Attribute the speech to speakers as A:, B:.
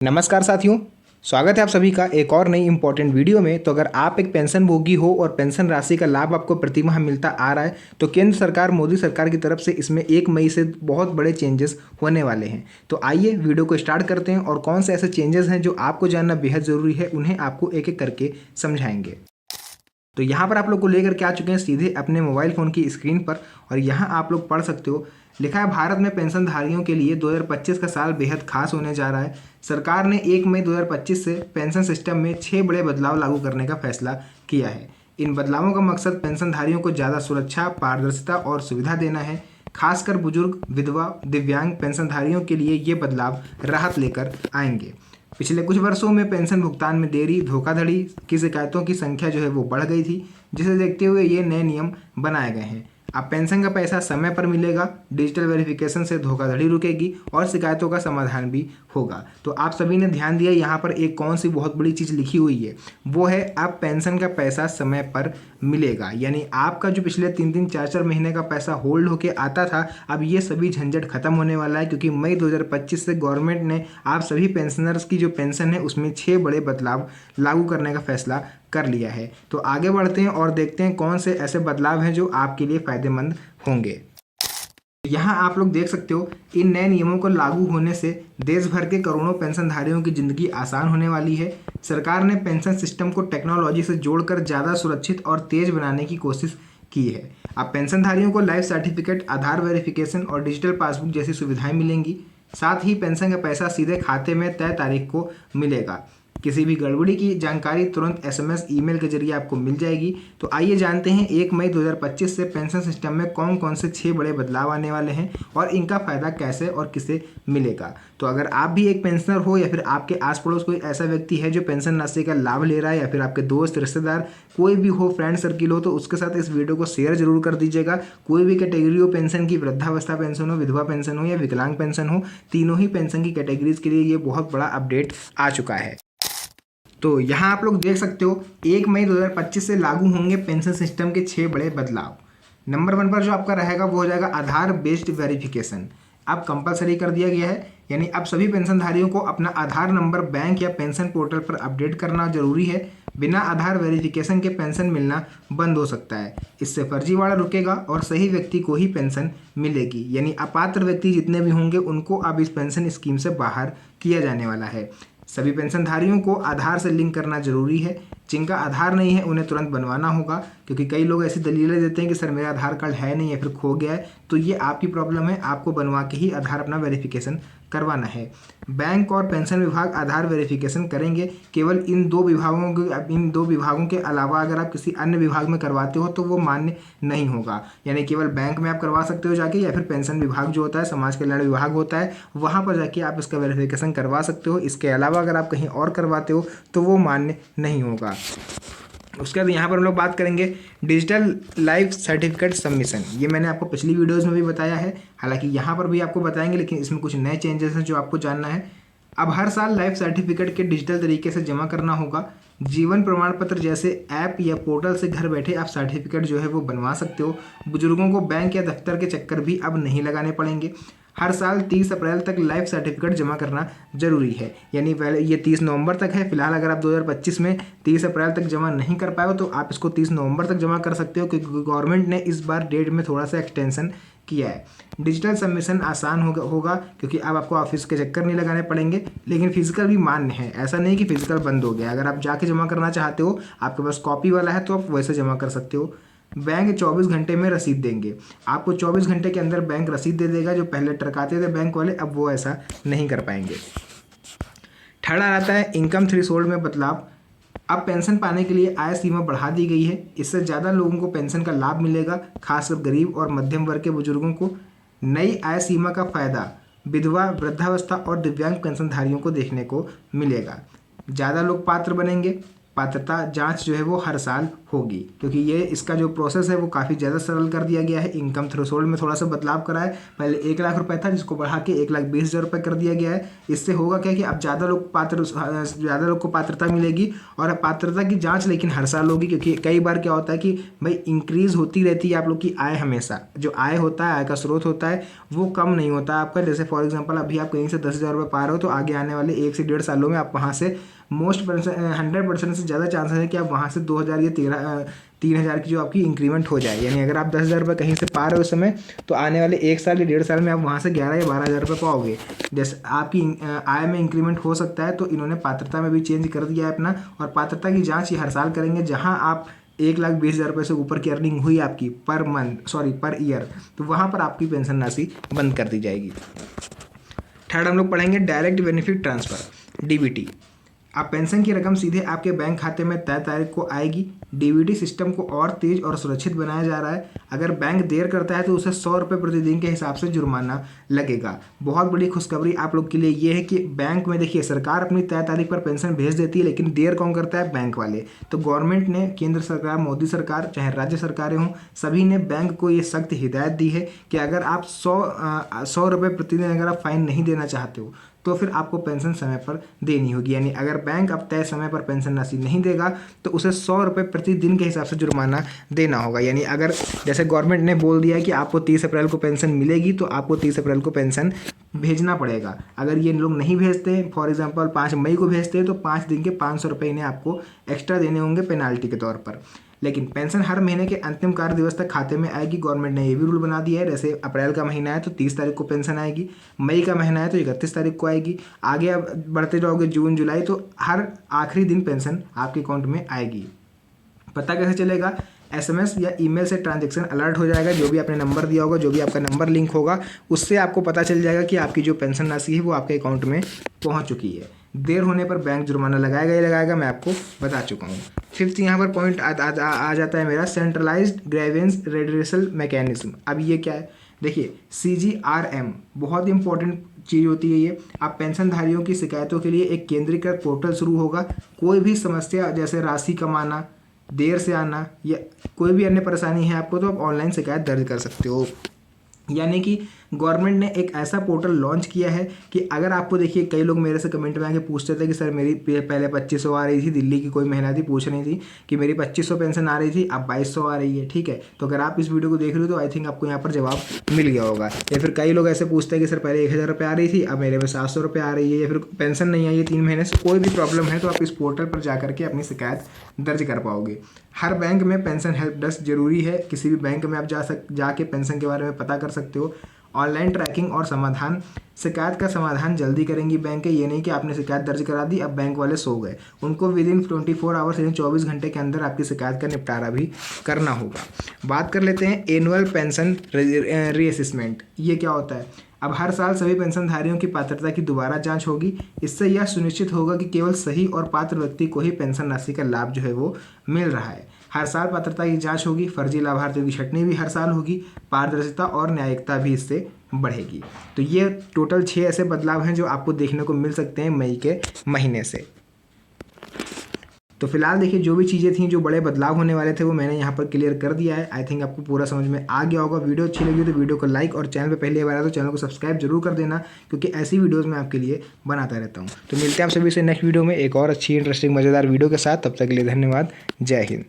A: नमस्कार साथियों, स्वागत है आप सभी का एक और नई इंपॉर्टेंट वीडियो में। तो अगर आप एक पेंशनभोगी हो और पेंशन राशि का लाभ आपको प्रतिमाह मिलता आ रहा है तो केंद्र सरकार मोदी सरकार की तरफ से इसमें 1 मई से बहुत बड़े चेंजेस होने वाले हैं। तो आइए वीडियो को स्टार्ट करते हैं और कौन से ऐसे चेंजेस हैं जो आपको जानना बेहद ज़रूरी है उन्हें आपको एक एक करके समझाएंगे। तो यहाँ पर आप लोग को लेकर के आ चुके हैं सीधे अपने मोबाइल फ़ोन की स्क्रीन पर और यहाँ आप लोग पढ़ सकते हो, लिखा है भारत में पेंशनधारियों के लिए 2025 का साल बेहद खास होने जा रहा है। सरकार ने 1 मई 2025 से पेंशन सिस्टम में 6 बड़े बदलाव लागू करने का फैसला किया है। इन बदलावों का मकसद पेंशनधारियों को ज़्यादा सुरक्षा, पारदर्शिता और सुविधा देना है। खासकर बुजुर्ग, विधवा, दिव्यांग पेंशनधारियों के लिए ये बदलाव राहत लेकर आएंगे। पिछले कुछ वर्षों में पेंशन भुगतान में देरी, धोखाधड़ी की शिकायतों की संख्या जो है वो बढ़ गई थी, जिसे देखते हुए ये नए नियम बनाए गए हैं। अब पेंशन का पैसा समय पर मिलेगा, डिजिटल वेरिफिकेशन से धोखाधड़ी रुकेगी और शिकायतों का समाधान भी होगा। तो आप सभी ने ध्यान दिया, यहाँ पर एक कौन सी बहुत बड़ी चीज़ लिखी हुई है, वो है अब पेंशन का पैसा समय पर मिलेगा। यानी आपका जो पिछले 3-3, 4-4 महीने का पैसा होल्ड होके आता था, अब ये सभी झंझट खत्म होने वाला है, क्योंकि मई 2025 से गवर्नमेंट ने आप सभी पेंशनर्स की जो पेंशन है उसमें 6 बड़े बदलाव लागू करने का फैसला कर लिया है। तो आगे बढ़ते हैं और देखते हैं कौन से ऐसे बदलाव हैं जो आपके लिए फ़ायदेमंद होंगे। यहाँ आप लोग देख सकते हो, इन नए नियमों को लागू होने से देश भर के करोड़ों पेंशनधारियों की ज़िंदगी आसान होने वाली है। सरकार ने पेंशन सिस्टम को टेक्नोलॉजी से जोड़कर ज़्यादा सुरक्षित और तेज़ बनाने की कोशिश की है। अब पेंशनधारियों को लाइफ सर्टिफिकेट, आधार वेरिफिकेशन और डिजिटल पासबुक जैसी सुविधाएं मिलेंगी। साथ ही पेंशन का पैसा सीधे खाते में तय तारीख को मिलेगा। किसी भी गड़बड़ी की जानकारी तुरंत SMS, ईमेल के जरिए आपको मिल जाएगी। तो आइए जानते हैं 1 मई 2025 से पेंशन सिस्टम में कौन कौन से 6 बड़े बदलाव आने वाले हैं और इनका फ़ायदा कैसे और किसे मिलेगा। तो अगर आप भी एक पेंशनर हो या फिर आपके आस पड़ोस कोई ऐसा व्यक्ति है जो पेंशन राशि का लाभ ले रहा है, या फिर आपके दोस्त, रिश्तेदार, कोई भी हो, फ्रेंड सर्किल हो, तो उसके साथ इस वीडियो को शेयर जरूर कर दीजिएगा। कोई भी कैटेगरी हो पेंशन की, वृद्धावस्था पेंशन हो, विधवा पेंशन हो या विकलांग पेंशन हो, तीनों ही पेंशन की कैटेगरीज के लिए ये बहुत बड़ा अपडेट आ चुका है। तो यहाँ आप लोग देख सकते हो, 1 मई 2025 से लागू होंगे पेंशन सिस्टम के 6 बड़े बदलाव। नंबर 1 पर जो आपका रहेगा वो हो जाएगा आधार बेस्ड वेरिफिकेशन। अब कंपलसरी कर दिया गया है, यानी अब सभी पेंशनधारियों को अपना आधार नंबर बैंक या पेंशन पोर्टल पर अपडेट करना जरूरी है। बिना आधार वेरिफिकेशन के पेंशन मिलना बंद हो सकता है। इससे फर्जीवाड़ा रुकेगा और सही व्यक्ति को ही पेंशन मिलेगी। यानी अपात्र व्यक्ति जितने भी होंगे उनको अब इस पेंशन स्कीम से बाहर किया जाने वाला है। सभी पेंशनधारियों को आधार से लिंक करना जरूरी है। जिनका आधार नहीं है उन्हें तुरंत बनवाना होगा, क्योंकि कई लोग ऐसी दलीलें देते हैं कि सर मेरा आधार कार्ड है नहीं या फिर खो गया है। तो ये आपकी प्रॉब्लम है, आपको बनवा के ही आधार अपना वेरिफिकेशन करवाना है। बैंक और पेंशन विभाग आधार वेरिफिकेशन करेंगे। केवल इन दो विभागों के अलावा अगर आप किसी अन्य विभाग में करवाते हो तो वो मान्य नहीं होगा। यानी केवल बैंक में आप करवा सकते हो जाके, या फिर पेंशन विभाग जो होता है, समाज कल्याण विभाग होता है, वहाँ पर जाके आप इसका वेरिफिकेशन करवा सकते हो। इसके अलावा अगर आप कहीं और करवाते हो तो वो मान्य नहीं होगा। उसके बाद यहाँ पर हम लोग बात करेंगे डिजिटल लाइफ सर्टिफिकेट सबमिशन। ये मैंने आपको पिछली वीडियोस में भी बताया है, हालांकि यहाँ पर भी आपको बताएंगे, लेकिन इसमें कुछ नए चेंजेस हैं जो आपको जानना है। अब हर साल लाइफ सर्टिफिकेट के डिजिटल तरीके से जमा करना होगा। जीवन प्रमाण पत्र जैसे ऐप या पोर्टल से घर बैठे आप सर्टिफिकेट जो है वो बनवा सकते हो। बुजुर्गों को बैंक या दफ्तर के चक्कर भी अब नहीं लगाने पड़ेंगे। हर साल 30 अप्रैल तक लाइफ सर्टिफिकेट जमा करना जरूरी है। यानी पहले ये 30 नवंबर तक है, फिलहाल अगर आप 2025 में 30 अप्रैल तक जमा नहीं कर पाए हो तो आप इसको 30 नवंबर तक जमा कर सकते हो, क्योंकि गवर्नमेंट ने इस बार डेट में थोड़ा सा एक्सटेंशन किया है। डिजिटल सबमिशन आसान होगा क्योंकि अब आपको ऑफिस के चक्कर नहीं लगाने पड़ेंगे, लेकिन फिजिकल भी मान्य है। ऐसा नहीं कि फिजिकल बंद हो गया। अगर आप जाके जमा करना चाहते हो, आपके पास कॉपी वाला है, तो आप वैसे जमा कर सकते हो। बैंक 24 घंटे में रसीद देंगे। आपको 24 घंटे के अंदर बैंक रसीद दे देगा। जो पहले टरकाते थे बैंक वाले, अब वो ऐसा नहीं कर पाएंगे। थर्ड आता है इनकम थ्रेशोल्ड में बदलाव। अब पेंशन पाने के लिए आय सीमा बढ़ा दी गई है। इससे ज़्यादा लोगों को पेंशन का लाभ मिलेगा, खासकर गरीब और मध्यम वर्ग के बुजुर्गों को। नई आय सीमा का फायदा विधवा, वृद्धावस्था और दिव्यांग पेंशनधारियों को देखने को मिलेगा। ज़्यादा लोग पात्र बनेंगे। पात्रता जांच जो है वो हर साल होगी, क्योंकि ये इसका जो प्रोसेस है वो काफ़ी ज़्यादा सरल कर दिया गया है। इनकम थ्रेशोल्ड में थोड़ा सा बदलाव करा है, पहले 1 लाख रुपए था जिसको बढ़ा के 1,20,000 रुपये कर दिया गया है। इससे होगा क्या कि अब ज़्यादा लोग को पात्रता मिलेगी और पात्रता की जाँच लेकिन हर साल होगी, क्योंकि कई बार क्या होता है कि भाई इंक्रीज़ होती रहती है आप लोग की आय, हमेशा जो आय होता है, आय का स्रोत होता है वो कम नहीं होता आपका। जैसे फॉर एग्जांपल अभी आप कहीं से 10,000 रुपये पा रहे हो तो आगे आने वाले 1 से 1.5 सालों में आप वहाँ से 100% से ज़्यादा चांसेस है कि आप वहाँ से 2,000 या 3,000 की जो आपकी इंक्रीमेंट हो जाए। यानी अगर आप 10,000 रुपये कहीं से पा रहे हो उस समय, तो आने वाले 1 साल या 1.5 साल में आप वहाँ से 11 या 12,000 रुपये पाओगे। जैसे आपकी आय में इंक्रीमेंट हो सकता है, तो इन्होंने पात्रता में भी चेंज कर दिया है अपना, और पात्रता की जाँच ये हर साल करेंगे। जहाँ आप 1,20,000 रुपये से ऊपर की अर्निंग हुई आपकी पर ईयर, तो वहाँ पर आपकी पेंशन राशि बंद कर दी जाएगी। थर्ड हम लोग पढ़ेंगे डायरेक्ट बेनिफिट ट्रांसफ़र, डीबीटी। अब पेंशन की रकम सीधे आपके बैंक खाते में तय तारीख को आएगी। डीबीटी सिस्टम को और तेज और सुरक्षित बनाया जा रहा है। अगर बैंक देर करता है तो उसे 100 रुपये प्रतिदिन के हिसाब से जुर्माना लगेगा। बहुत बड़ी खुशखबरी आप लोग के लिए ये है कि बैंक में देखिए सरकार अपनी तय तारीख पर पेंशन भेज देती है, लेकिन देर कौन करता है? बैंक वाले। तो गवर्नमेंट ने, केंद्र सरकार, मोदी सरकार, चाहे राज्य सरकारें हों, सभी ने बैंक को ये सख्त हिदायत दी है कि अगर आप 100 रुपये प्रतिदिन अगर आप फाइन नहीं देना चाहते हो तो फिर आपको पेंशन समय पर देनी होगी। यानी अगर बैंक अब तय समय पर पेंशन राशि नहीं देगा तो उसे 100 रुपये प्रतिदिन के हिसाब से जुर्माना देना होगा। यानी अगर जैसे गवर्नमेंट ने बोल दिया है कि आपको 30 अप्रैल को पेंशन मिलेगी, तो आपको 30 अप्रैल को पेंशन भेजना पड़ेगा। अगर ये लोग नहीं भेजते, फॉर एग्जांपल 5 मई को भेजते हैं, तो 5 दिन के 500 रुपये इन्हें आपको एक्स्ट्रा देने होंगे पेनाल्टी के तौर पर। लेकिन पेंशन हर महीने के अंतिम कार्य दिवस तक खाते में आएगी। गवर्नमेंट ने ये भी रूल बना दिया है, जैसे अप्रैल का महीना है तो 30 तारीख को पेंशन आएगी, मई का महीना है तो 31 तारीख को आएगी, आगे अब बढ़ते जाओगे जून जुलाई, तो हर आखिरी दिन पेंशन आपके अकाउंट में आएगी। पता कैसे चलेगा? SMS या ईमेल से ट्रांजैक्शन अलर्ट हो जाएगा। जो भी आपने नंबर दिया होगा, जो भी आपका नंबर लिंक होगा, उससे आपको पता चल जाएगा कि आपकी जो पेंशन राशि है वो आपके अकाउंट में पहुंच चुकी है। देर होने पर बैंक जुर्माना लगाएगा ही लगाएगा, मैं आपको बता चुका हूँ। फिफ्थ यहाँ पर पॉइंट आ जाता है मेरा, सेंट्रलाइज्ड ग्रीवेंस रेड्रेसल मैकेनिज्म। अब ये क्या है? देखिए, CGRM बहुत ही इंपॉर्टेंट चीज़ होती है ये। आप पेंशनधारियों की शिकायतों के लिए एक केंद्रीकृत पोर्टल शुरू होगा। कोई भी समस्या जैसे राशि कमाना, देर से आना या कोई भी अन्य परेशानी है आपको, तो आप ऑनलाइन शिकायत दर्ज कर सकते हो। यानी कि गवर्नमेंट ने एक ऐसा पोर्टल लॉन्च किया है कि अगर आपको, देखिए कई लोग मेरे से कमेंट में आके पूछते थे कि सर मेरी पहले 2,500 आ रही थी, दिल्ली की कोई महिला थी पूछ रही थी कि मेरी 2,500 पेंशन आ रही थी, अब 2,200 आ रही है, ठीक है। तो अगर आप इस वीडियो को देख रहे हो तो आई थिंक आपको यहाँ पर जवाब मिल गया होगा। या फिर कई लोग ऐसे पूछते हैं कि सर पहले 1,000 रुपये आ रही थी, अब मेरे में 700 रुपये आ रही है, या फिर पेंशन नहीं आई है 3 महीने से, कोई भी प्रॉब्लम है तो आप इस पोर्टल पर जा करके अपनी शिकायत दर्ज कर पाओगे। हर बैंक में पेंशन हेल्प डेस्क जरूरी है। किसी भी बैंक में आप जाके पेंशन के बारे में पता कर सकते हो। ऑनलाइन ट्रैकिंग और समाधान, शिकायत का समाधान जल्दी करेंगी बैंक। ये नहीं कि आपने शिकायत दर्ज करा दी, अब बैंक वाले सो गए। उनको विदिन 24 आवर्स यानी 24 घंटे के अंदर आपकी शिकायत का निपटारा भी करना होगा। बात कर लेते हैं एनुअल पेंशन रीअसेसमेंट। ये क्या होता है? अब हर साल सभी पेंशनधारियों की पात्रता की दोबारा जांच होगी। इससे यह सुनिश्चित होगा कि केवल सही और पात्र व्यक्ति को ही पेंशन राशि का लाभ जो है वो मिल रहा है। हर साल पात्रता की जांच होगी। फर्जी लाभार्थियों की छंटनी भी हर साल होगी। पारदर्शिता और न्यायिकता भी इससे बढ़ेगी। तो ये टोटल 6 ऐसे बदलाव हैं जो आपको देखने को मिल सकते हैं मई के महीने से। तो फिलहाल देखिए, जो भी चीज़ें थी, जो बड़े बदलाव होने वाले थे, वो मैंने यहाँ पर क्लियर कर दिया है। आई थिंक आपको पूरा समझ में आ गया होगा। वीडियो अच्छी लगी तो वीडियो को लाइक, और चैनल पे पहली बार आया तो चैनल को सब्सक्राइब जरूर कर देना, क्योंकि ऐसी वीडियोज़ मैं आपके लिए बनाता रहता हूँ। तो मिलते हैं आप सभी से नेक्स्ट वीडियो में एक और अच्छी इंटरेस्टिंग मज़ेदार वीडियो के साथ। तब तक के लिए धन्यवाद। जय हिंद।